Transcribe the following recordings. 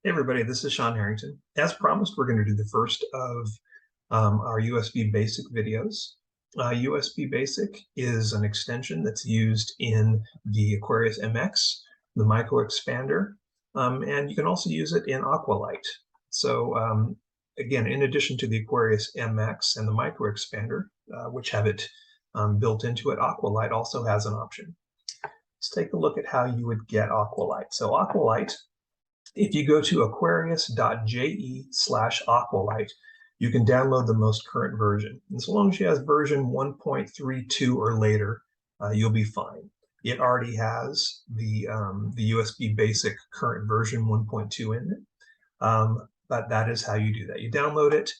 Hey everybody, this is Sean Harrington. As promised, we're going to do the first of our USB Basic videos. USB Basic is an extension that's used in the Aquarius MX, the micro expander, and you can also use it in AquaLite. So again, in addition to the Aquarius MX and the micro expander, which have it built into it, AquaLite also has an option. Let's take a look at how you would get AquaLite. So AquaLite, if you go to aquarius.je/aqualite, you can download the most current version. And so long as you have version 1.32 or later, you'll be fine. It already has the USB Basic current version 1.2 in it, but that is how you do that. You download it,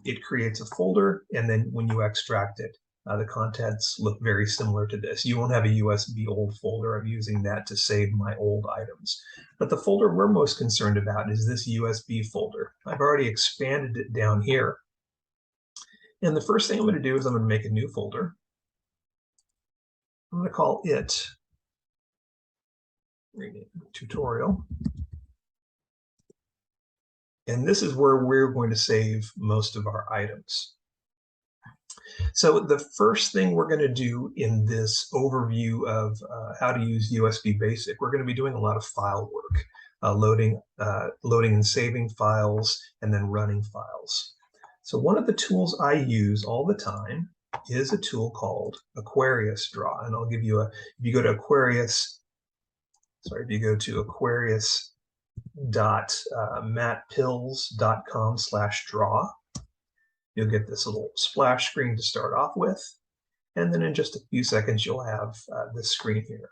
it creates a folder, and then when you extract it, the contents look very similar to this. You won't have a USB old folder. I'm using that to save my old items. But the folder we're most concerned about is this USB folder. I've already expanded it down here. And the first thing I'm going to do is I'm going to make a new folder. I'm going to call it tutorial. And this is where we're going to save most of our items. So the first thing we're going to do in this overview of how to use USB Basic, we're going to be doing a lot of file work, loading and saving files, and then running files. So one of the tools I use all the time is a tool called Aquarius Draw. And I'll give you if you go to aquarius.mattpills.com/draw, you'll get this little splash screen to start off with. And then in just a few seconds, you'll have this screen here.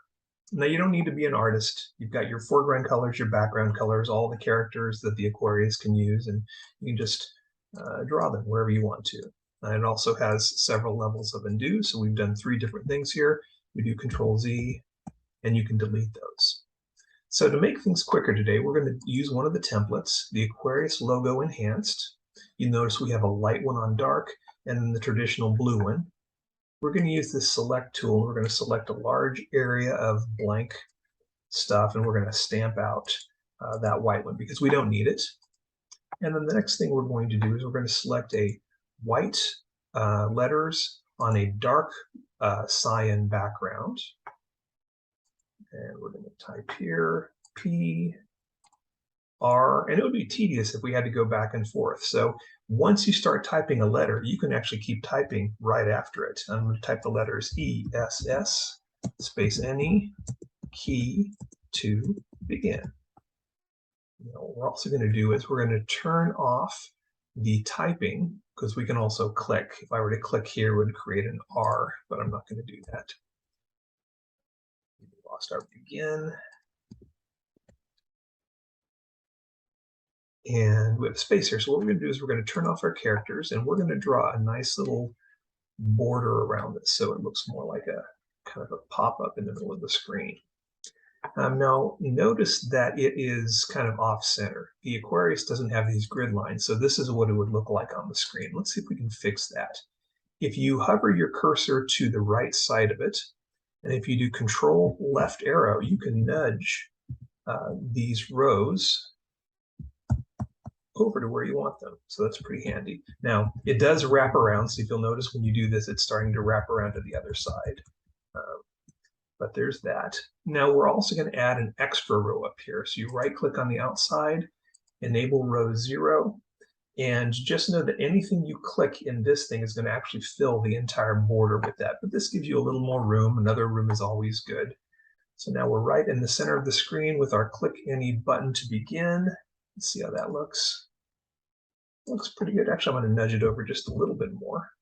Now, you don't need to be an artist. You've got your foreground colors, your background colors, all the characters that the Aquarius can use, and you can just draw them wherever you want to. It also has several levels of undo, so we've done 3 different things here. We do Control-Z, and you can delete those. So to make things quicker today, we're going to use one of the templates, the Aquarius logo enhanced. You notice we have a light one on dark and then the traditional blue one. We're going to use this select tool. We're going to select a large area of blank stuff, and we're going to stamp out that white one because we don't need it. And then the next thing we're going to do is we're going to select a white letters on a dark cyan background. And we're going to type here P, R, and it would be tedious if we had to go back and forth. So once you start typing a letter, you can actually keep typing right after it. I'm going to type the letters ESS space NE key to begin. What we're also going to do is we're going to turn off the typing because we can also click. If I were to click here, it would create an R, but I'm not going to do that. I'll start begin. And we have a space here. So what we're going to do is we're going to turn off our characters, and we're going to draw a nice little border around this so it looks more like a kind of a pop-up in the middle of the screen. Now, notice that it is kind of off-center. The Aquarius doesn't have these grid lines, so this is what it would look like on the screen. Let's see if we can fix that. If you hover your cursor to the right side of it, and if you do Control left arrow, you can nudge these rows over to where you want them. So that's pretty handy. Now, it does wrap around, so if you'll notice when you do this, it's starting to wrap around to the other side. But there's that. Now, we're also going to add an extra row up here. So you right-click on the outside, enable row 0, and just know that anything you click in this thing is going to actually fill the entire border with that. But this gives you a little more room. Another room is always good. So now we're right in the center of the screen with our click any button to begin. Let's see how that looks. Looks pretty good. Actually, I'm going to nudge it over just a little bit more.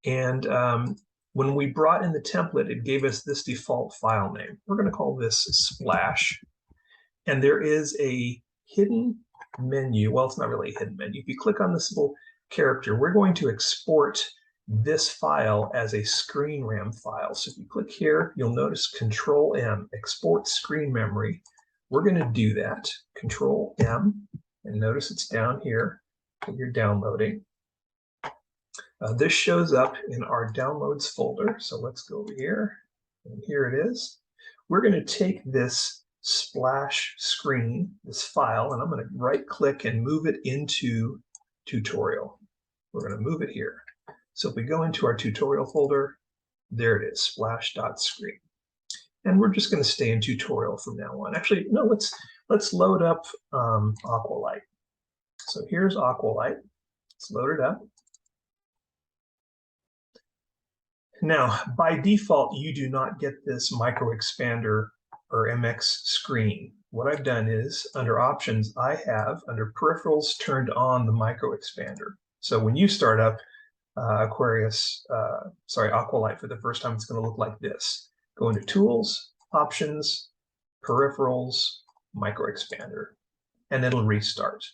And when we brought in the template, it gave us this default file name. We're going to call this Splash. And there is a hidden menu. Well, it's not really a hidden menu. If you click on this little character, we're going to export this file as a screen RAM file. So if you click here, you'll notice Control M, export screen memory. We're going to do that. Control M, and notice it's down here when you're downloading. This shows up in our downloads folder. So let's go over here, and here it is. We're going to take this splash screen, this file, and I'm going to right click and move it into tutorial. We're going to move it here. So if we go into our tutorial folder, there it is, splash.screen. And we're just going to stay in tutorial from now on. Actually, no, let's load up AquaLite. So here's AquaLite. Let's load it up. Now, by default, you do not get this micro expander or MX screen. What I've done is, under options, I have, under peripherals, turned on the micro expander. So when you start up AquaLite for the first time, it's going to look like this. Go into Tools, Options, Peripherals, Micro Expander, and it'll restart.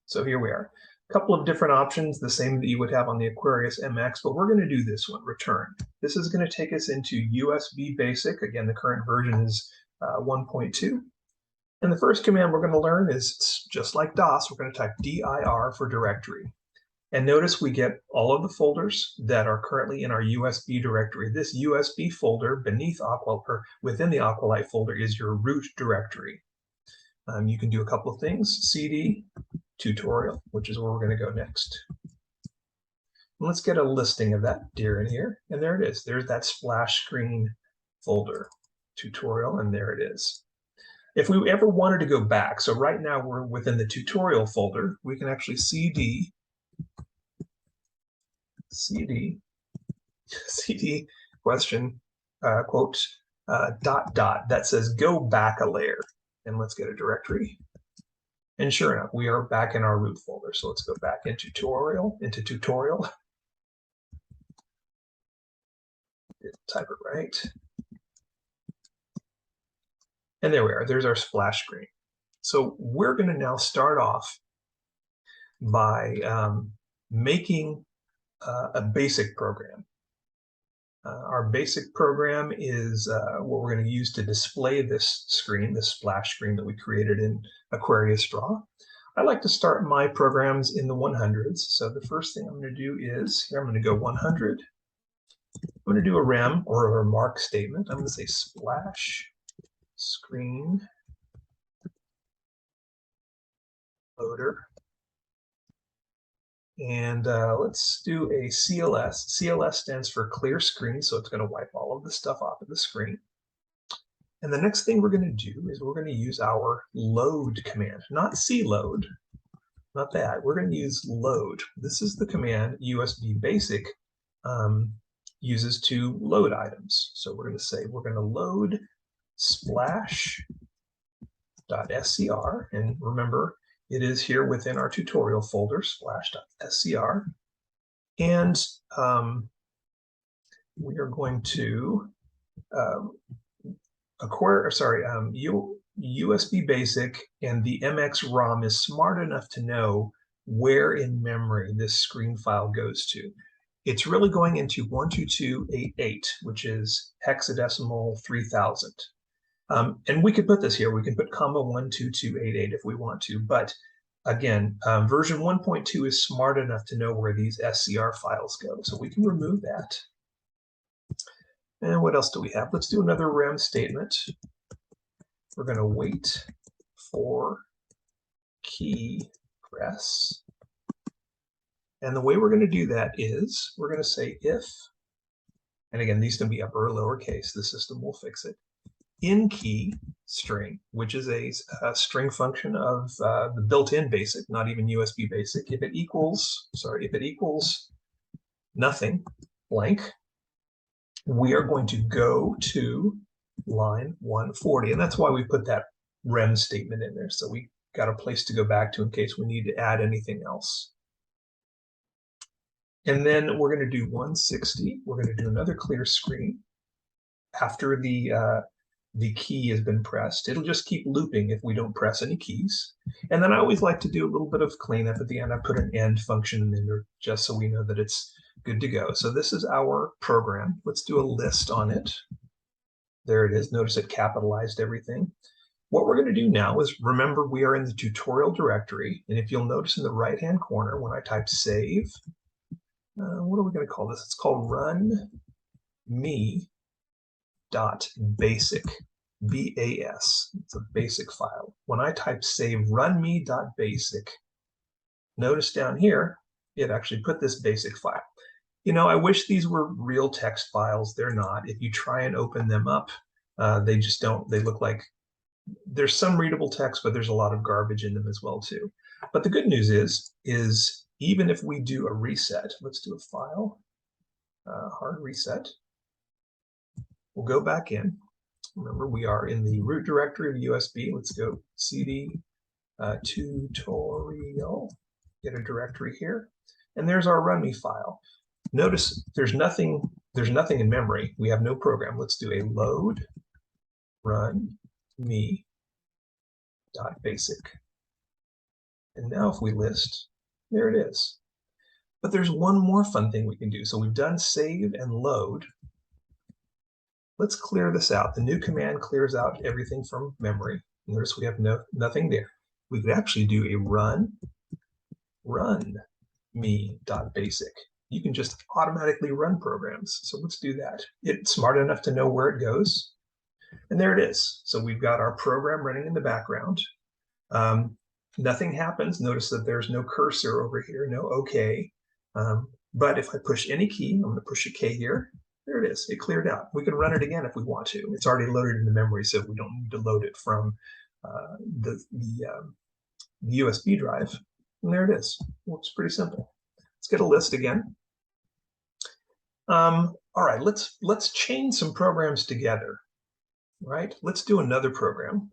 So here we are. A couple of different options, the same that you would have on the Aquarius MX, but we're going to do this one, Return. This is going to take us into USB Basic. Again, the current version is 1.2. And the first command we're going to learn is, just like DOS, we're going to type dir for directory. And notice we get all of the folders that are currently in our USB directory. This USB folder beneath within the AquaLite folder is your root directory. You can do a couple of things. CD tutorial, which is where we're going to go next. And let's get a listing of that deer in here. And there it is. There's that splash screen folder, tutorial, and there it is. If we ever wanted to go back, so right now we're within the tutorial folder, we can actually CD question, quote, ... that says go back a layer. And let's get a directory. And sure enough, we are back in our root folder. So let's go back into tutorial. Type it right. And there we are. There's our splash screen. So we're going to now start off by making a basic program. Our basic program is what we're going to use to display this screen, this splash screen that we created in Aquarius Draw. I like to start my programs in the 100s. So the first thing I'm going to do is, here I'm going to go 100. I'm going to do a rem, or a remark statement. I'm going to say splash screen loader. And let's do a CLS. CLS stands for clear screen, so it's going to wipe all of the stuff off of the screen. And the next thing we're going to do is we're going to use our load command, not cload, not that. We're going to use load. This is the command USB Basic uses to load items. So we're going to say we're going to load splash.scr, and remember, it is here within our tutorial folder, splash.scr. And we are going to USB Basic and the MX ROM is smart enough to know where in memory this screen file goes to. It's really going into 12288, which is hexadecimal 3000. And we could put this here. We can put comma 12288 if we want to. But again, version 1.2 is smart enough to know where these SCR files go. So we can remove that. And what else do we have? Let's do another rem statement. We're going to wait for key press. And the way we're going to do that is we're going to say if, and again, these can be upper or lowercase, the system will fix it, in key string, which is a string function of the built-in BASIC, not even USB BASIC. If it equals nothing, blank, we are going to go to line 140. And that's why we put that rem statement in there. So we got a place to go back to in case we need to add anything else. And then we're going to do 160. We're going to do another clear screen after the key has been pressed. It'll just keep looping if we don't press any keys. And then I always like to do a little bit of cleanup at the end. I put an end function in there just so we know that it's good to go. So this is our program. Let's do a list on it. There it is. Notice it capitalized everything. What we're going to do now is, remember, we are in the tutorial directory. And if you'll notice in the right-hand corner, when I type save, what are we going to call this? It's called run me.basic. BAS. It's a basic file. When I type save runme.basic, notice down here, it actually put this basic file. You know, I wish these were real text files. They're not. If you try and open them up, they just don't. They look like there's some readable text, but there's a lot of garbage in them as well too. But the good news is even if we do a reset, let's do a file, hard reset. We'll go back in. Remember, we are in the root directory of USB. Let's go cd tutorial, get a directory here, and there's our runme file. Notice there's nothing in memory. We have no program. Let's do a load runme.basic. And now if we list, there it is. But there's one more fun thing we can do. So we've done save and load. Let's clear this out. The new command clears out everything from memory. Notice we have nothing there. We could actually do a runme.basic. You can just automatically run programs. So let's do that. It's smart enough to know where it goes. And there it is. So we've got our program running in the background. Nothing happens. Notice that there's no cursor over here, no OK. But if I push any key, I'm going to push a K here. There it is. It cleared out. We can run it again if we want to. It's already loaded into memory, so we don't need to load it from the USB drive. And there it is. Looks pretty simple. Let's get a list again. All right, let's chain some programs together. Right? Let's do another program.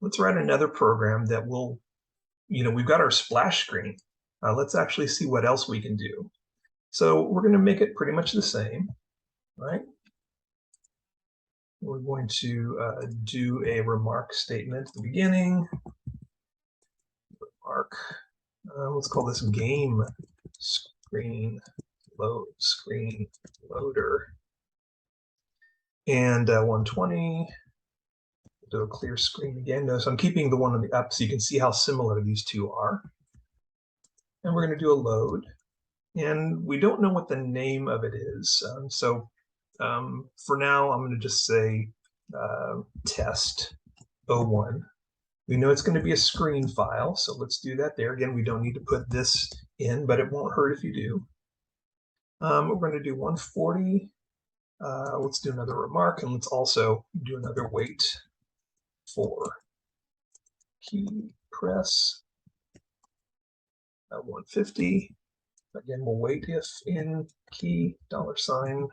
Let's write another program that will, we've got our splash screen. Let's actually see what else we can do. So we're going to make it pretty much the same, right? We're going to do a remark statement at the beginning. Remark. Let's call this game screen loader. And 120. Do a clear screen again. Notice I'm keeping the one on the up so you can see how similar these two are. And we're going to do a load. And we don't know what the name of it is. For now, I'm going to just say test 01. We know it's going to be a screen file, so let's do that there. Again, we don't need to put this in, but it won't hurt if you do. We're going to do 140. Let's do another remark, and let's also do another wait for key press 150. Again, we'll wait if in key $sign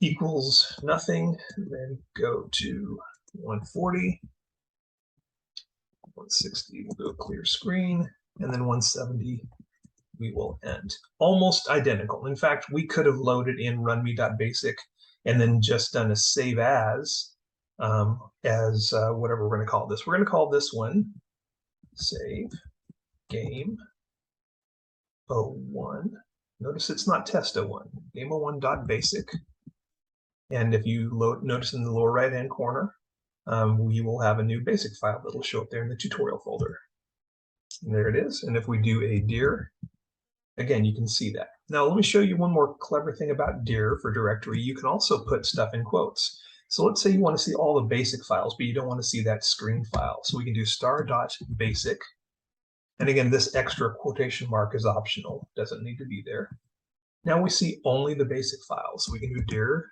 equals nothing, then go to 140, 160, we'll go clear screen, and then 170, we will end. Almost identical. In fact, we could have loaded in runme.basic and then just done a save as whatever we're going to call this. We're going to call this one save game 01. Notice it's not test 01, game01.basic. And if you notice in the lower right-hand corner, we will have a new basic file that will show up there in the tutorial folder. And there it is. And if we do a dir, again, you can see that. Now, let me show you one more clever thing about dir for directory. You can also put stuff in quotes. So let's say you want to see all the basic files, but you don't want to see that screen file. So we can do star.basic. And again, this extra quotation mark is optional, doesn't need to be there. Now we see only the basic files. So we can do dir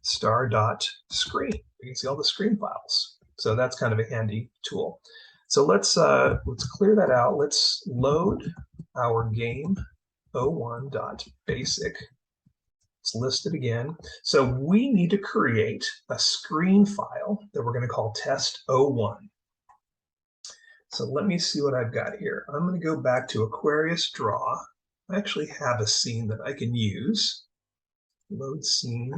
star.screen. We can see all the screen files. So that's kind of a handy tool. So let's clear that out. Let's load our game01.basic. Let's list it again. So we need to create a screen file that we're going to call test01. So let me see what I've got here. I'm going to go back to Aquarius Draw. I actually have a scene that I can use. Load scene.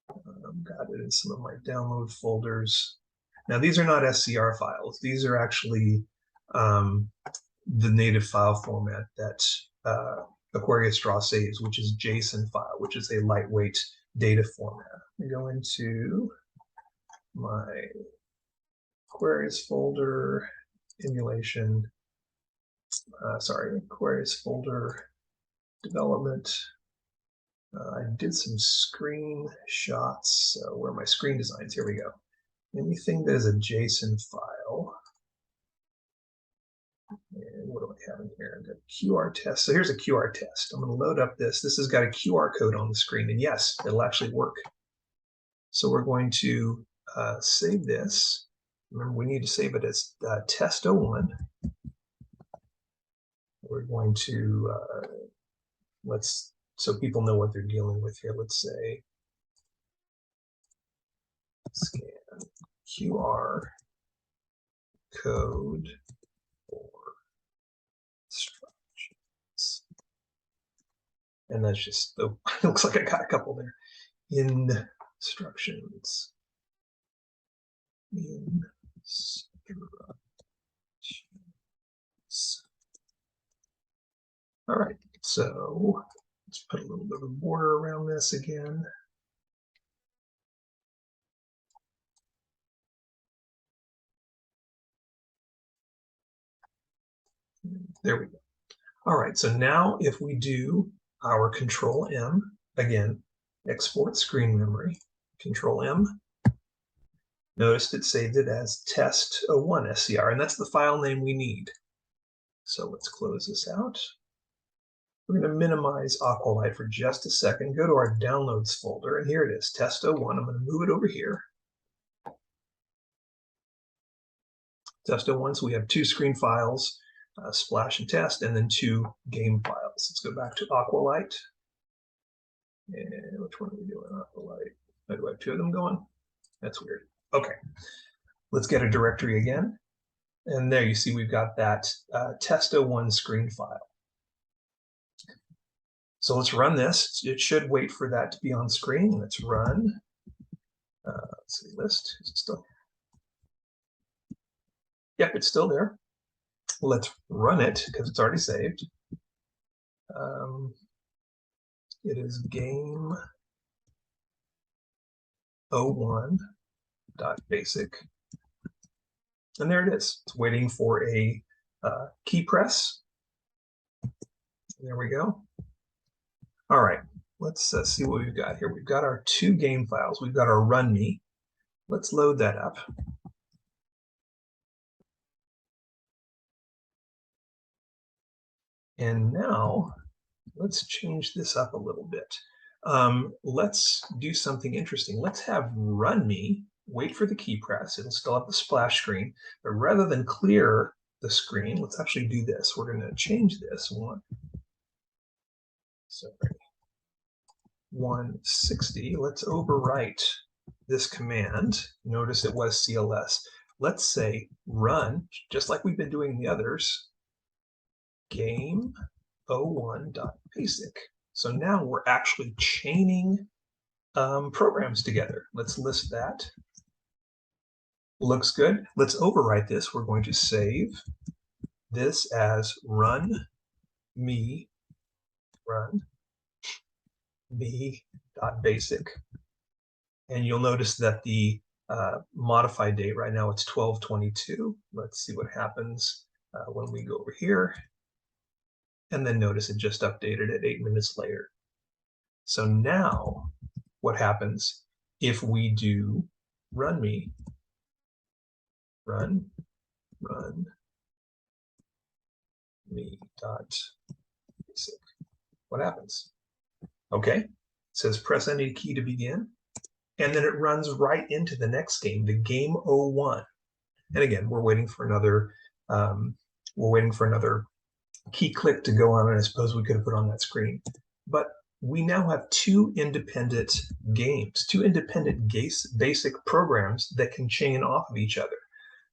I've got it in some of my download folders. Now, these are not SCR files. These are actually the native file format that Aquarius Draw saves, which is JSON file, which is a lightweight data format. I go into my Aquarius folder, emulation, Aquarius folder, development, I did some screenshots. Where are my screen designs? Here we go. Anything that is a JSON file. And what do I have in here? I've got QR test. So here's a QR test. I'm going to load up this. This has got a QR code on the screen. And yes, it'll actually work. So we're going to save this. Remember, we need to save it as test01. We're going to, so people know what they're dealing with here. Let's say scan QR code for instructions. And that's just, oh, it looks like I got a couple there. Instructions. All right, so let's put a little bit of a border around this again. There we go. All right, so now if we do our Control M, again, export screen memory, Control M, notice it saved it as test01 SCR, and that's the file name we need. So let's close this out. We're going to minimize AquaLite for just a second, go to our downloads folder, and here it is, test01. I'm going to move it over here. Test01, so we have two screen files, splash and test, and then two game files. Let's go back to AquaLite. And which one are we doing? AquaLite. Oh, do I have two of them going? That's weird. Okay, let's get a directory again. And there you see we've got that test01 screen file. So let's run this. It should wait for that to be on screen. Let's run. Let's see, list. Is it still? Yep, it's still there. Let's run it because it's already saved. It is game01.basic. And there it is. It's waiting for a key press. There we go. All right, let's see what we've got here. We've got our two game files. We've got our run me. Let's load that up. And now let's change this up a little bit. Let's do something interesting. Let's have run me wait for the key press. It'll still have the splash screen, but rather than clear the screen, let's actually do this. We're going to change this 160. Let's overwrite this command. Notice it was CLS. Let's say run, just like we've been doing the others, game01.basic. So now we're actually chaining programs together. Let's list that. Looks good. Let's overwrite this. We're going to save this as run me.basic. And you'll notice that the modified date right now, it's 12/22. Let's see what happens when we go over here. And then notice it just updated it 8 minutes later. So now what happens if we do run me, run me.basic. What happens? Okay, it says press any key to begin, and then it runs right into the next game, the game 01. And again, we're waiting for another key click to go on, and I suppose we could have put on that screen. But we now have two independent games, two independent basic programs that can chain off of each other.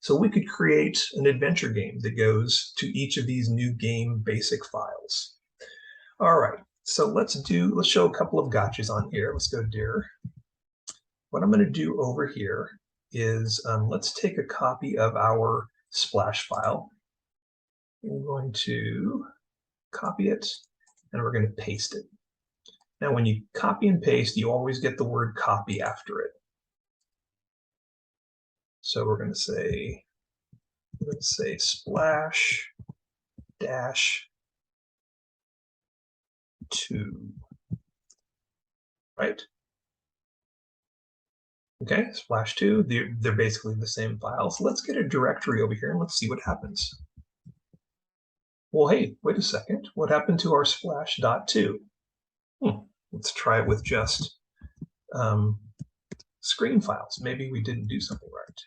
So we could create an adventure game that goes to each of these new game basic files. All right, so let's show a couple of gotchas on here. Let's go dir. What I'm going to do over here is let's take a copy of our splash file. We're going to copy it, and we're going to paste it. Now, when you copy and paste, you always get the word copy after it. So we're going to say splash -2. right? Okay, splash 2, they're basically the same files. Let's get a directory over here and let's see what happens. Well, hey, wait a second. What happened to our splash.2? Let's try it with just screen files. Maybe we didn't do something right.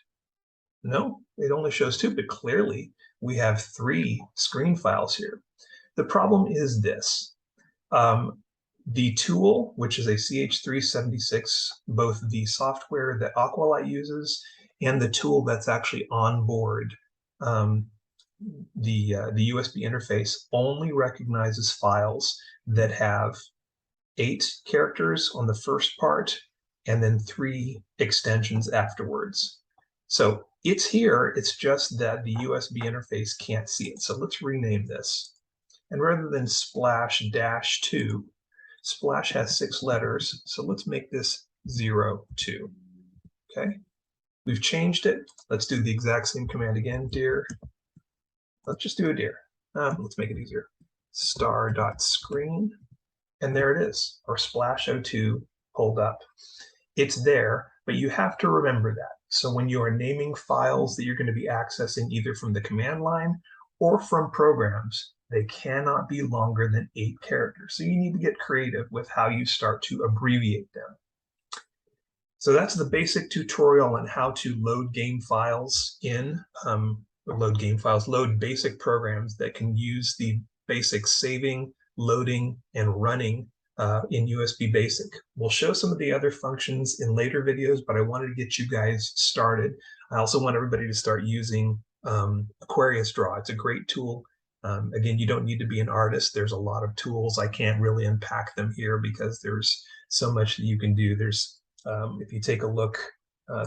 No, it only shows 2, but clearly we have 3 screen files here. The problem is this. The tool, which is a CH376, both the software that AquaLite uses and the tool that's actually on board the USB interface, only recognizes files that have 8 characters on the first part and then 3 extensions afterwards. So it's here, it's just that the USB interface can't see it. So let's rename this. And rather than splash-2, splash has 6 letters, so let's make this 02. Okay, we've changed it. Let's do the exact same command again, dir. Let's just do a dir. Let's make it easier. Star.screen, and there it is, our splash02 pulled up. It's there, but you have to remember that. So when you are naming files that you're going to be accessing either from the command line or from programs, they cannot be longer than 8 characters. So you need to get creative with how you start to abbreviate them. So that's the basic tutorial on how to load game files in, load basic programs that can use the basic saving, loading, and running in USB Basic. We'll show some of the other functions in later videos, but I wanted to get you guys started. I also want everybody to start using Aquarius Draw. It's a great tool. Again, you don't need to be an artist. There's a lot of tools. I can't really unpack them here because there's so much that you can do. There's, if you take a look,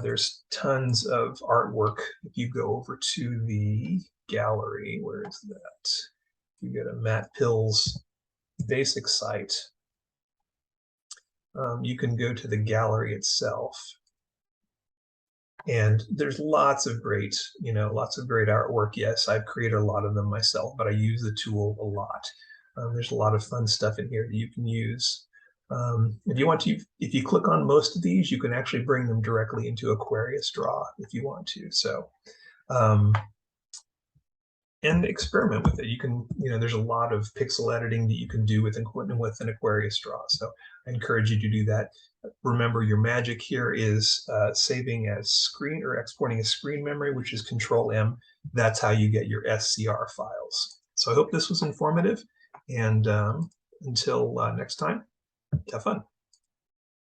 there's tons of artwork. If you go over to the gallery, where is that? If you go to Matt Pill's basic site, you can go to the gallery itself. And there's lots of great artwork. Yes, I've created a lot of them myself, but I use the tool a lot. There's a lot of fun stuff in here that you can use. If you want to, if you click on most of these, you can actually bring them directly into Aquarius Draw if you want to. So, and experiment with it. You can, there's a lot of pixel editing that you can do with an Aquarius Draw. So I encourage you to do that. Remember, your magic here is saving as screen or exporting as screen memory, which is Control-M. That's how you get your SCR files. So I hope this was informative. And until next time, have fun.